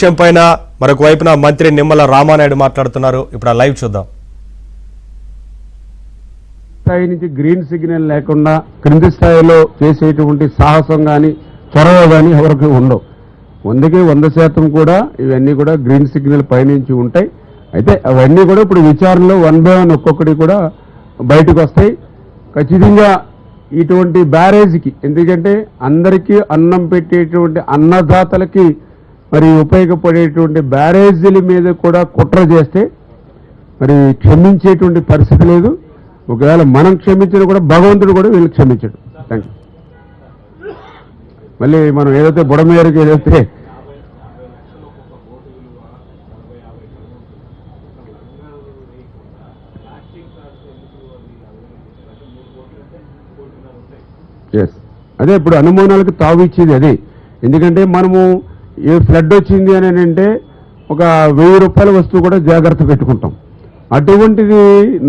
విషయం పైన మరొక వైపున మంత్రి నిమ్మల రామానాయుడు మాట్లాడుతున్నారు. ఇప్పుడు ఆ లైవ్ చూద్దాం. స్థాయి నుంచి గ్రీన్ సిగ్నల్ లేకుండా క్రింది స్థాయిలో చేసేటువంటి సాహసం కానీ చొరవ కానీ ఎవరికి ఉండవు. 100కి 100% కూడా ఇవన్నీ కూడా గ్రీన్ సిగ్నల్ పైనుంచి ఉంటాయి. అయితే అవన్నీ కూడా ఇప్పుడు విచారణలో 1 by 1 ఒక్కొక్కటి కూడా బయటకు వస్తాయి. ఖచ్చితంగా ఇటువంటి బ్యారేజ్కి, ఎందుకంటే అందరికీ అన్నం పెట్టేటువంటి అన్నదాతలకి మరి ఉపయోగపడేటువంటి బ్యారేజీల మీద కూడా కుట్ర చేస్తే మరి క్షమించేటువంటి పరిస్థితి లేదు. ఒకవేళ మనం క్షమించినా కూడా భగవంతుడు కూడా వీళ్ళు క్షమించడు. Thank you. మళ్ళీ మనం ఏదైతే బుడమేరకు ఏదైతే అదే ఇప్పుడు అనుమానాలకు తావు ఇచ్చేది అదే. ఎందుకంటే మనము ఏ ఫ్లడ్ వచ్చింది అని అంటే ఒక 1000 రూపాయల వస్తువు కూడా జాగ్రత్త పెట్టుకుంటాం. అటువంటిది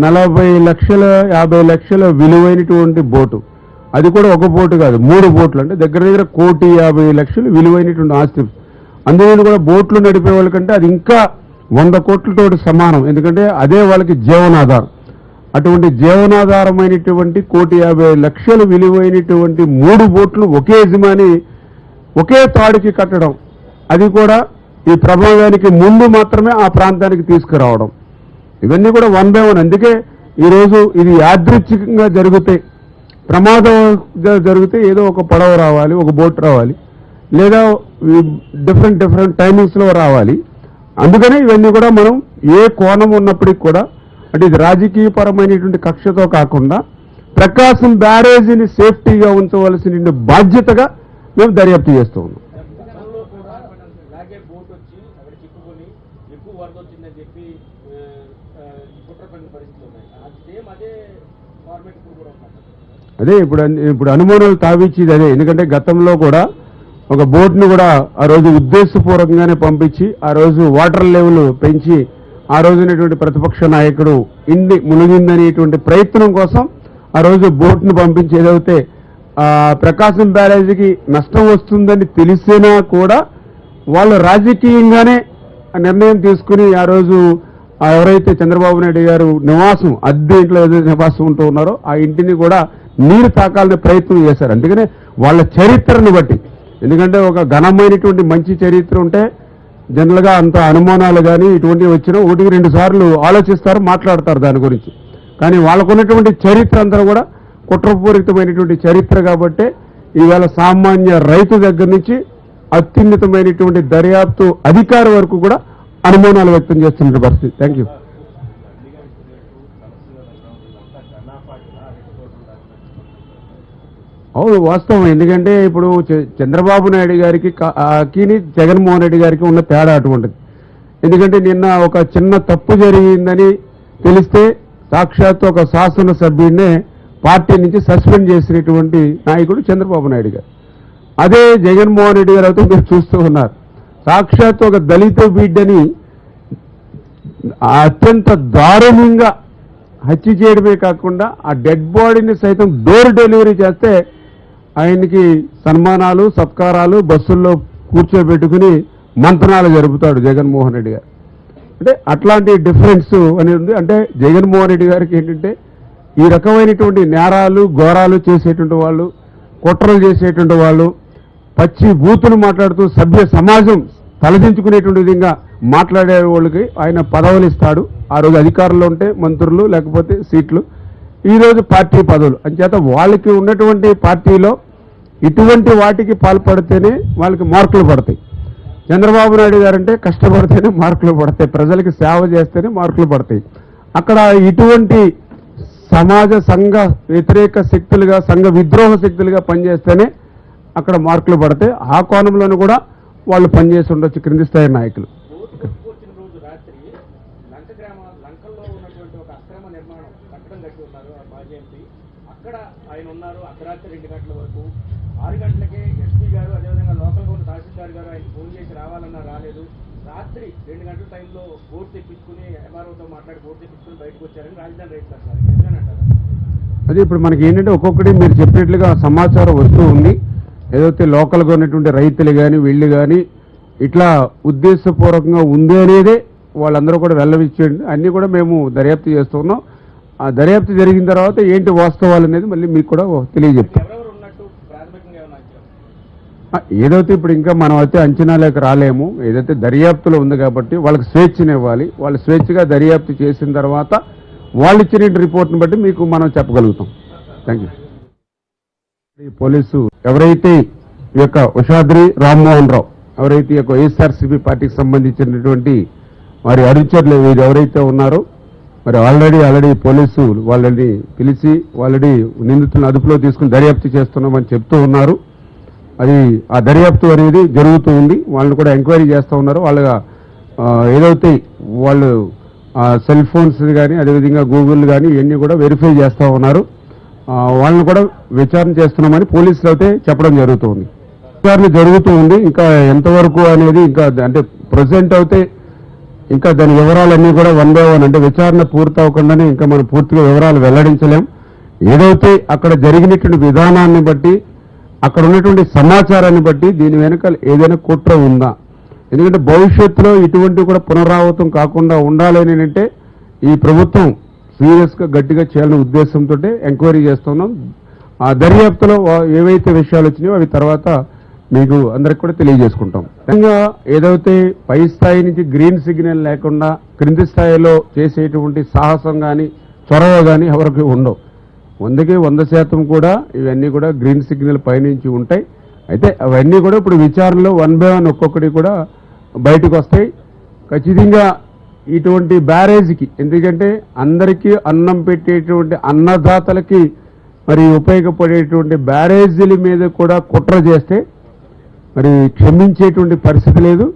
40 లక్షల 50 లక్షల విలువైనటువంటి బోటు, అది కూడా ఒక బోటు కాదు 3 బోట్లు, అంటే దగ్గర 1,50,00,000 విలువైనటువంటి ఆస్తి. అందువల్ల కూడా బోట్లు నడిపే వాళ్ళకంటే అది ఇంకా 100 కోట్లతో సమానం. ఎందుకంటే అదే వాళ్ళకి జీవనాధారం. అటువంటి జీవనాధారమైనటువంటి 1,50,00,000 విలువైనటువంటి 3 బోట్లు ఒకే యజమాని ఒకే తాడుకి కట్టడం, అది కూడా ఈ ప్రమాదానికి ముందు మాత్రమే ఆ ప్రాంతానికి తీసుకురావడం, ఇవన్నీ కూడా 1 by 1. అందుకే ఈరోజు ఇది యాదృచ్ఛికంగా జరిగితే, ప్రమాదం జరిగితే ఏదో ఒక పడవ రావాలి, ఒక బోట్ రావాలి, లేదా డిఫరెంట్ టైమింగ్స్లో రావాలి. అందుకనే ఇవన్నీ కూడా మనం ఏ కోణం ఉన్నప్పటికీ కూడా, అంటే ఇది రాజకీయపరమైనటువంటి కక్షతో కాకుండా ప్రకాశం బ్యారేజీని సేఫ్టీగా ఉంచవలసిన బాధ్యతగా మేము దర్యాప్తు చేస్తూ ఉన్నాం. అదే ఇప్పుడు అనుమానాలు తావిచ్చేది అదే. ఎందుకంటే గతంలో కూడా ఒక బోట్ను కూడా ఆ రోజు ఉద్దేశపూర్వకంగానే పంపించి ఆ రోజు వాటర్ లెవెల్ పెంచి ఆ రోజునటువంటి ప్రతిపక్ష నాయకుడు మునిగిందనేటువంటి ప్రయత్నం కోసం ఆ రోజు బోట్ను పంపించి ఏదైతే ప్రకాశం బ్యారేజీకి నష్టం వస్తుందని తెలిసినా కూడా వాళ్ళు రాజకీయంగానే నిర్ణయం తీసుకుని ఆ రోజు ఎవరైతే చంద్రబాబు నాయుడు గారు నివాసం అద్దె ఇంట్లో ఏదైతే నివాసం ఉంటూ ఉన్నారో ఆ ఇంటిని కూడా నీరు తాకాలని ప్రయత్నం చేశారు. అందుకనే వాళ్ళ చరిత్రను బట్టి, ఎందుకంటే ఒక ఘనమైనటువంటి మంచి చరిత్ర ఉంటే జనరల్గా అంత అనుమానాలు కానీ ఇటువంటివి వచ్చినా 1-2 సార్లు ఆలోచిస్తారు, మాట్లాడతారు దాని గురించి. కానీ వాళ్ళకున్నటువంటి చరిత్ర అంతా కూడా కుట్రపూరితమైనటువంటి చరిత్ర కాబట్టే ఈవేళ సామాన్య రైతు దగ్గర నుంచి అత్యున్నతమైనటువంటి దర్యాప్తు అధికారి వరకు కూడా అనుమానాలు వ్యక్తం చేస్తున్న పరిస్థితి. Thank you. అవును, వాస్తవం. ఎందుకంటే ఇప్పుడు చంద్రబాబు నాయుడు గారికి జగన్మోహన్ రెడ్డి గారికి ఉన్న తేడా అటువంటిది. ఎందుకంటే నిన్న ఒక చిన్న తప్పు జరిగిందని తెలిస్తే సాక్షాత్తు ఒక శాసనసభ్యుడినే పార్టీ నుంచి సస్పెండ్ చేసినటువంటి నాయకుడు చంద్రబాబు నాయుడు గారు. అదే జగన్మోహన్ రెడ్డి గారు అయితే మీరు చూస్తూ ఉన్నారు, సాక్షాత్తు ఒక దళిత బిడ్డని అత్యంత దారుణంగా హత్య చేయడమే కాకుండా ఆ డెడ్ బాడీని సైతం డోర్ డెలివరీ చేస్తే ఆయనకి సన్మానాలు సత్కారాలు బస్సుల్లో కూర్చోబెట్టుకుని మంత్రాలు జరుపుతాడు జగన్మోహన్ రెడ్డి గారు. అంటే అట్లాంటి డిఫరెన్స్ అనేది ఉంది. అంటే జగన్మోహన్ రెడ్డి గారికి ఏంటంటే ఈ రకమైనటువంటి నేరాలు ఘోరాలు చేసేటువంటి వాళ్ళు, కుట్రలు చేసేటువంటి వాళ్ళు, పచ్చి బూతులు మాట్లాడుతూ సభ్య సమాజం తలదించుకునేటువంటి విధంగా మాట్లాడే వాళ్ళకి ఆయన పదవులు ఇస్తాడు. ఆ రోజు అధికారంలో ఉంటే మంత్రులు, లేకపోతే సీట్లు, ఈరోజు పార్టీ పదవులు. అంచేత వాళ్ళకి ఉన్నటువంటి పార్టీలో ఇటువంటి వాటికి పాల్పడితేనే వాళ్ళకి మార్కులు పడతాయి. చంద్రబాబు నాయుడు గారంటే కష్టపడితేనే మార్కులు పడతాయి, ప్రజలకి సేవ చేస్తేనే మార్కులు పడతాయి. అక్కడ ఇటువంటి సమాజ సంఘ వ్యతిరేక శక్తులుగా, సంఘ విద్రోహ శక్తులుగా పనిచేస్తేనే అక్కడ మార్కులు పడతాయి. ఆ కోణంలోనూ కూడా వాళ్ళు పనిచేసి ఉండొచ్చు క్రింది స్థాయి నాయకులు. అక్కడ ఆయన ఉన్నారు అర్ధరాత్రి 2 గంటల వరకు. 6 గంటలకే ఎస్పీ గారు, అదేవిధంగా లోకల్ ఉన్న తహసీల్దార్ గారు ఆయన ఫోన్ చేసి రావాలన్నా రాలేదు. రాత్రి 2 గంటల టైంలో బోర్డు తెప్పించుకుని ఎంఆర్ఓతో మాట్లాడి బోర్డు తెప్పించుకుని బయటకు వచ్చారని రాజధాని రైతు అంటారు. అది ఇప్పుడు మనకి ఏంటంటే ఒక్కొక్కటి మీరు చెప్పినట్లుగా సమాచారం వస్తూ ఉంది. ఏదైతే లోకల్గా ఉన్నటువంటి రైతులు కానీ వీళ్ళు కానీ ఇట్లా ఉద్దేశపూర్వకంగా ఉంది అనేదే వాళ్ళందరూ కూడా వెళ్ళవిచ్చేయండి. అన్నీ కూడా మేము దర్యాప్తు చేస్తున్నాం. ఆ దర్యాప్తు జరిగిన తర్వాత ఏంటి వాస్తవాలు అనేది మళ్ళీ మీకు కూడా తెలియజెప్తాం. ఎవరెవరు ఉన్నట్టు ప్రాథమికంగా ఏమైనా అంచనా? ఏదైతే ఇప్పుడు ఇంకా మనం అయితే అంచనాలకు రాలేము. ఏదైతే దర్యాప్తులో ఉంది కాబట్టి వాళ్ళకి స్వేచ్ఛనివ్వాలి. వాళ్ళు స్వేచ్ఛగా దర్యాప్తు చేసిన తర్వాత వాళ్ళు ఇచ్చిన రిపోర్ట్ని బట్టి మీకు మనం చెప్పగలుగుతాం. Thank you. ఈ పోలీసు ఎవరైతే ఈ యొక్క ఉషాద్రి రామ్మోహన్ రావు ఎవరైతే ఈ యొక్క వైఎస్ఆర్సీపీ పార్టీకి సంబంధించినటువంటి వారి అనుచరులు ఎవరైతే ఉన్నారో మరి ఆల్రెడీ పోలీసు వాళ్ళని పిలిచి ఆల్రెడీ నిందితులను అదుపులో తీసుకుని దర్యాప్తు చేస్తున్నామని చెప్తూ ఉన్నారు. అది ఆ దర్యాప్తు అనేది జరుగుతూ ఉంది. వాళ్ళని కూడా ఎంక్వైరీ చేస్తూ ఉన్నారు. వాళ్ళగా ఏదైతే వాళ్ళు సెల్ ఫోన్స్ కానీ అదేవిధంగా గూగుల్ కానీ ఇవన్నీ కూడా వెరిఫై చేస్తూ ఉన్నారు. వాళ్ళని కూడా విచారణ చేస్తున్నామని పోలీసులు అయితే చెప్పడం జరుగుతుంది. విచారణ జరుగుతూ ఉంది. ఇంకా ఎంతవరకు అనేది ఇంకా అంటే ప్రజెంట్ అయితే ఇంకా దాని వివరాలన్నీ కూడా 1 by 1 అంటే విచారణ పూర్తి అవ్వకుండానే ఇంకా మనం పూర్తిగా వివరాలు వెల్లడించలేం. ఏదైతే అక్కడ జరిగినటువంటి విధానాన్ని బట్టి అక్కడ ఉన్నటువంటి సమాచారాన్ని బట్టి దీని వెనుక ఏదైనా కుట్ర ఉందా, ఎందుకంటే భవిష్యత్తులో ఇటువంటివి కూడా పునరావృతం కాకుండా ఉండాలని అంటే ఈ ప్రభుత్వం సీరియస్గా గట్టిగా చేయాలనే ఉద్దేశంతో ఎంక్వైరీ చేస్తున్నాం. ఆ దర్యాప్తులో ఏవైతే విషయాలు వచ్చినాయో అవి తర్వాత మీకు అందరికి కూడా తెలియజేసుకుంటాం. ముఖ్యంగా ఏదైతే పై స్థాయి నుంచి గ్రీన్ సిగ్నల్ లేకుండా క్రింది స్థాయిలో చేసేటువంటి సాహసం కానీ చొరవ కానీ ఎవరికి ఉండవు. 100కి 100% కూడా ఇవన్నీ కూడా గ్రీన్ సిగ్నల్ పైనుంచి ఉంటాయి. అయితే అవన్నీ కూడా ఇప్పుడు విచారణలో 1 by 1 ఒక్కొక్కటి కూడా బయటకు వస్తాయి. ఖచ్చితంగా ఇటువంటి బ్యారేజ్కి, ఎందుకంటే అందరికీ అన్నం పెట్టేటువంటి అన్నదాతలకి మరి ఉపయోగపడేటువంటి బ్యారేజీల మీద కూడా కుట్ర చేస్తే మరి క్షమించేటువంటి పరిస్థితి లేదు.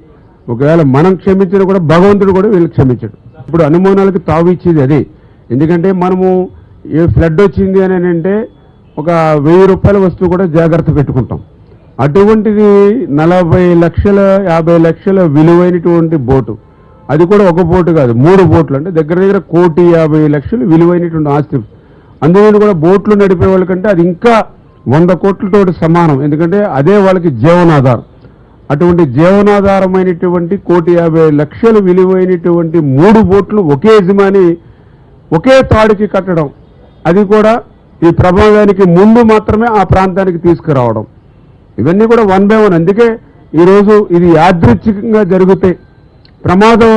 ఒకవేళ మనం క్షమించినా కూడా భగవంతుడు కూడా వీళ్ళు క్షమించడు. ఇప్పుడు అనుమానాలకు తావు ఇచ్చేది అదే. ఎందుకంటే మనము ఏ ఫ్లడ్ వచ్చింది అని అంటే ఒక 1000 రూపాయల వస్తువు కూడా జాగ్రత్త పెట్టుకుంటాం. అటువంటిది 40 లక్షల 50 లక్షల విలువైనటువంటి బోటు, అది కూడా ఒక బోటు కాదు 3 బోట్లు, అంటే దగ్గర 1,50,00,000 విలువైనటువంటి ఆస్తి. అందుకని కూడా బోట్లు నడిపే వాళ్ళకంటే అది ఇంకా 100 కోట్లతో సమానం. ఎందుకంటే అదే వాళ్ళకి జీవనాధారం. అటువంటి జీవనాధారమైనటువంటి 1,50,00,000 విలువైనటువంటి 3 బోట్లు ఒకే యజమాని ఒకే తాడుకి కట్టడం, అది కూడా ఈ ప్రమాదానికి ముందు మాత్రమే ఆ ప్రాంతానికి తీసుకురావడం, ఇవన్నీ కూడా 1 by 1. అందుకే ఈరోజు ఇది యాదృచ్ఛికంగా జరిగితే, ప్రమాదం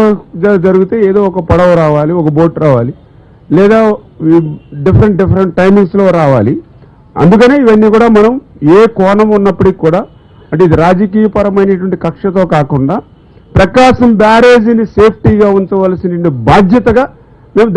జరిగితే ఏదో ఒక పడవ రావాలి, ఒక బోట్ రావాలి, లేదా డిఫరెంట్ టైమింగ్స్లో రావాలి. అందుకనే ఇవన్నీ కూడా మనం ఏ కోణం ఉన్నప్పటికీ కూడా, అంటే ఇది రాజకీయపరమైనటువంటి కక్షతో కాకుండా ప్రకాశం బ్యారేజీని సేఫ్టీగా ఉంచవలసిన బాధ్యతగా మేము